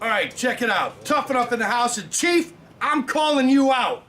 All right, check it out. Tuff Enuff in the house, and Chief, I'm calling you out.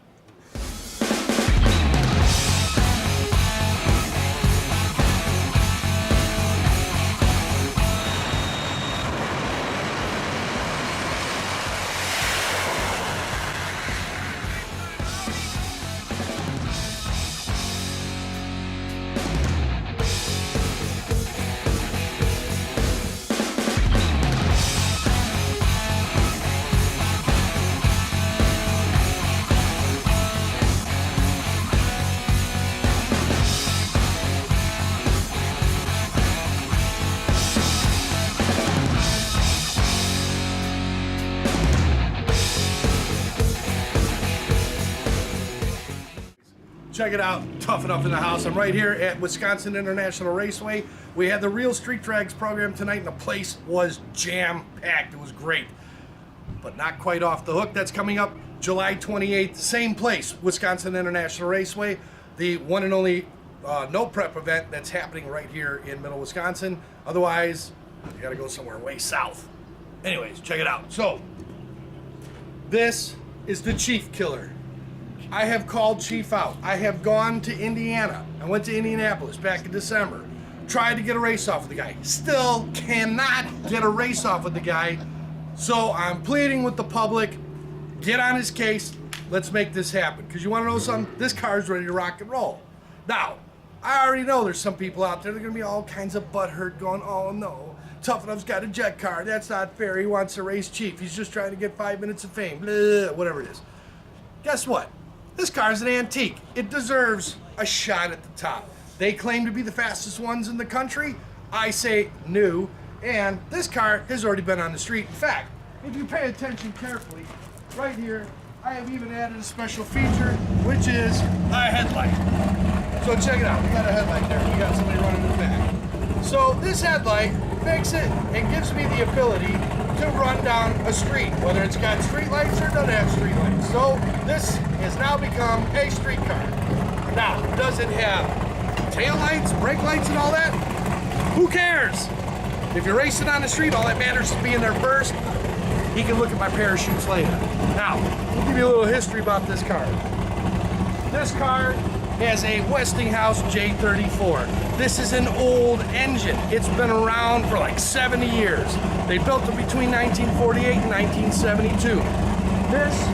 Check it out, Tuff Enuff in the house. I'm right here at Wisconsin International Raceway. We had the Real Street Drags program tonight, and the place was jam-packed. It was great, but not quite off the hook. That's coming up July 28th, same place, Wisconsin International Raceway, the one and only no prep event that's happening right here in middle Wisconsin. Otherwise, you gotta go somewhere way south. Anyways, check it out. So, this is the Chief Killer. I have called Chief out. I have gone to Indiana. I went to Indianapolis back in December. Tried to get a race off with the guy. Still cannot get a race off with the guy. So I'm pleading with the public, get on his case. Let's make this happen. Because you want to know something? This car's ready to rock and roll. Now, I already know there's some people out there that are going to be all kinds of butthurt going, oh no, Tuff Enuff's got a jet car. That's not fair. He wants to race Chief. He's just trying to get 5 minutes of fame. Blah, whatever it is. Guess what? This car is an antique. It deserves a shot at the top. They claim to be the fastest ones in the country. I say no. And this car has already been on the street. In fact, if you pay attention carefully, right here, I have even added a special feature, which is a headlight. So check it out. We got a headlight there. We got somebody running in the back. So this headlight makes it and gives me the ability to run down a street, whether it's got street lights or doesn't have street lights. So this has now become a street car. Now, does it have tail lights, brake lights, and all that? Who cares? If you're racing on the street, all that matters is being there first. He can look at my parachutes later. Now, we'll give you a little history about this car. This car has a Westinghouse J34. This is an old engine. It's been around for like 70 years. They built it between 1948 and 1972. This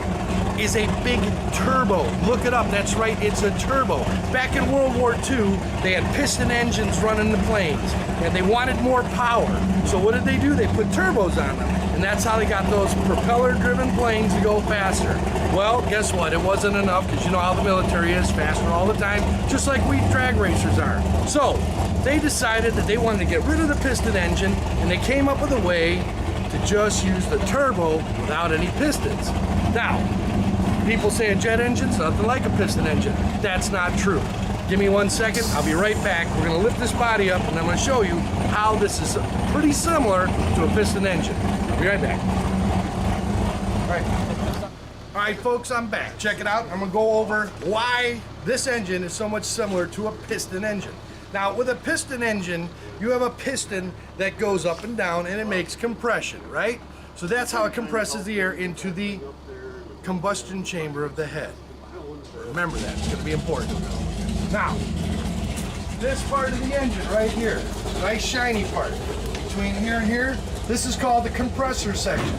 is a big turbo. Look it up, that's right, it's a turbo. Back in World War II, they had piston engines running the planes, and they wanted more power. So what did they do? They put turbos on them, and that's how they got those propeller-driven planes to go faster. Well, guess what? It wasn't enough, because you know how the military is, faster all the time, just like we drag racers are. So, they decided that they wanted to get rid of the piston engine, and they came up with a way to just use the turbo without any pistons. Now, people say a jet engine's nothing like a piston engine. That's not true. Give me 1 second, I'll be right back. We're gonna lift this body up and I'm gonna show you how this is pretty similar to a piston engine. Be right back. All right, folks, I'm back. Check it out. I'm gonna go over why this engine is so much similar to a piston engine. Now, with a piston engine, you have a piston that goes up and down and it makes compression, right? So that's how it compresses the air into the combustion chamber of the head. Remember that, it's gonna be important. Now, this part of the engine right here, nice shiny part, between here and here, this is called the compressor section.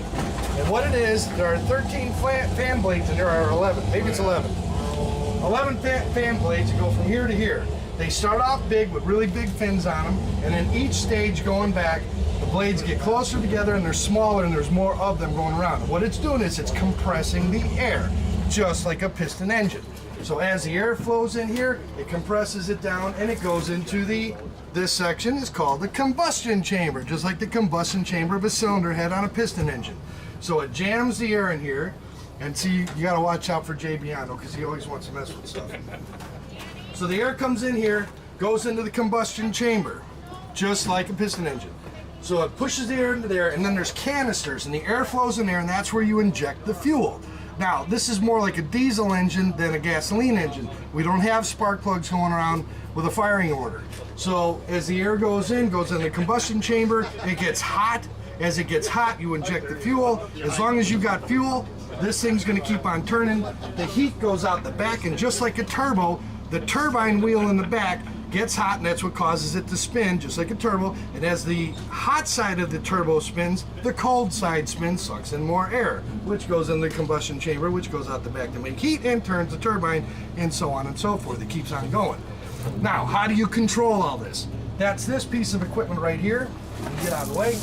And what it is, there are 13 fan blades and there are 11, maybe it's 11. 11 fan blades that go from here to here. They start off big with really big fins on them, and then each stage going back, the blades get closer together and they're smaller and there's more of them going around. What it's doing is it's compressing the air, just like a piston engine. So as the air flows in here, it compresses it down and it goes into this section is called the combustion chamber, just like the combustion chamber of a cylinder head on a piston engine. So it jams the air in here, and see, you gotta watch out for Jay Biano because he always wants to mess with stuff. So the air comes in here, goes into the combustion chamber, just like a piston engine. So it pushes the air into there, and then there's canisters, and the air flows in there, and that's where you inject the fuel. Now, this is more like a diesel engine than a gasoline engine. We don't have spark plugs going around with a firing order. So as the air goes in the combustion chamber, it gets hot, As it gets hot, you inject the fuel. As long as you got fuel, this thing's going to keep on turning. The heat goes out the back, and just like a turbo, the turbine wheel in the back gets hot, and that's what causes it to spin, just like a turbo. And as the hot side of the turbo spins, the cold side spins, sucks in more air, which goes in the combustion chamber, which goes out the back to make heat and turns the turbine, and so on and so forth. It keeps on going. Now, how do you control all this? That's this piece of equipment right here. Get out of the way.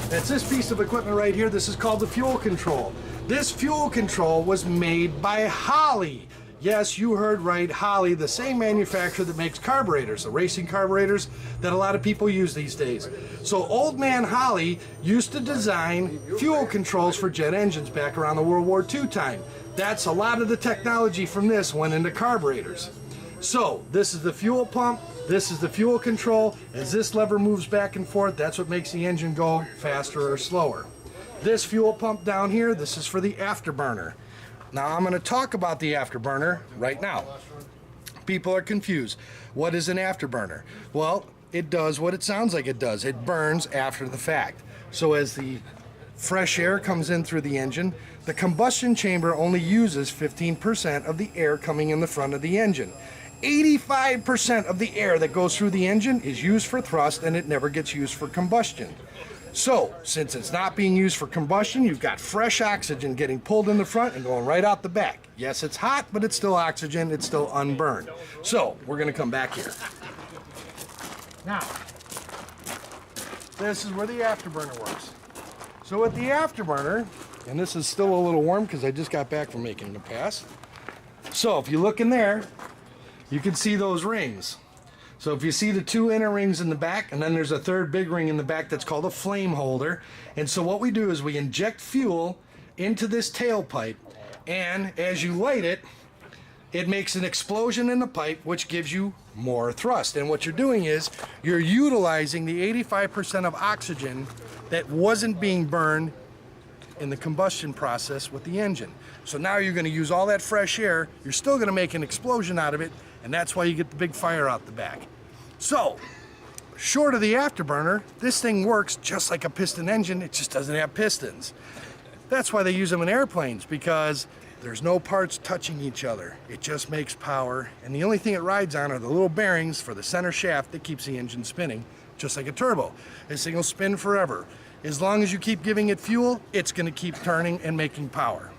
That's this piece of equipment right here. This is called the fuel control. This fuel control was made by Holley. Yes, you heard right, Holley, the same manufacturer that makes carburetors, the racing carburetors that a lot of people use these days. So old man Holley used to design fuel controls for jet engines back around the World War II time. That's a lot of the technology from this went into carburetors. So this is the fuel pump, this is the fuel control. As this lever moves back and forth, that's what makes the engine go faster or slower. This fuel pump down here, this is for the afterburner. Now I'm going to talk about the afterburner right now. People are confused. What is an afterburner? Well, it does what it sounds like it does. It burns after the fact. So as the fresh air comes in through the engine, the combustion chamber only uses 15% of the air coming in the front of the engine. 85% of the air that goes through the engine is used for thrust, and it never gets used for combustion. So, since it's not being used for combustion, you've got fresh oxygen getting pulled in the front and going right out the back. Yes, it's hot, but it's still oxygen, it's still unburned. So, we're going to come back here. Now, this is where the afterburner works. So with the afterburner, and this is still a little warm because I just got back from making the pass. So if you look in there, you can see those rings. So if you see the two inner rings in the back, and then there's a third big ring in the back that's called a flame holder. And so what we do is we inject fuel into this tailpipe, and as you light it, it makes an explosion in the pipe, which gives you more thrust. And what you're doing is you're utilizing the 85% of oxygen that wasn't being burned in the combustion process with the engine. So now you're going to use all that fresh air, you're still going to make an explosion out of it, and that's why you get the big fire out the back. So, short of the afterburner, this thing works just like a piston engine, it just doesn't have pistons. That's why they use them in airplanes, because there's no parts touching each other. It just makes power, and the only thing it rides on are the little bearings for the center shaft that keeps the engine spinning, just like a turbo. This thing will spin forever. As long as you keep giving it fuel, it's going to keep turning and making power.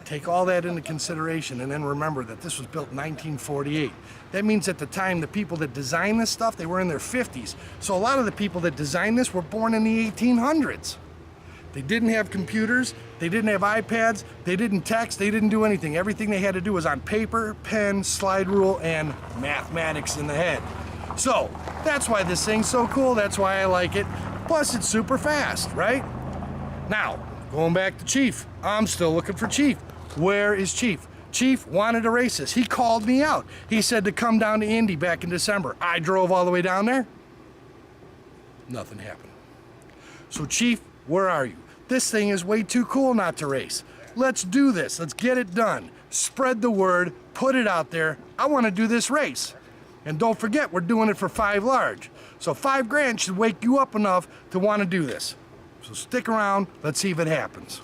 Take all that into consideration, and then remember that this was built in 1948. That means at the time, the people that designed this stuff, they were in their 50s. So a lot of the people that designed this were born in the 1800s. They didn't have computers, they didn't have iPads, they didn't text, they didn't do anything. Everything they had to do was on paper, pen, slide rule, and mathematics in the head. So that's why this thing's so cool, that's why I like it. Plus it's super fast, right? Now, going back to Chief, I'm still looking for Chief. Where is Chief? Chief wanted to race this. He called me out. He said to come down to Indy back in December. I drove all the way down there. Nothing happened. So Chief, where are you? This thing is way too cool not to race. Let's do this. Let's get it done. Spread the word. Put it out there. I want to do this race. And don't forget, we're doing it for 5 large. So $5 grand should wake you up enough to want to do this. So stick around. Let's see if it happens.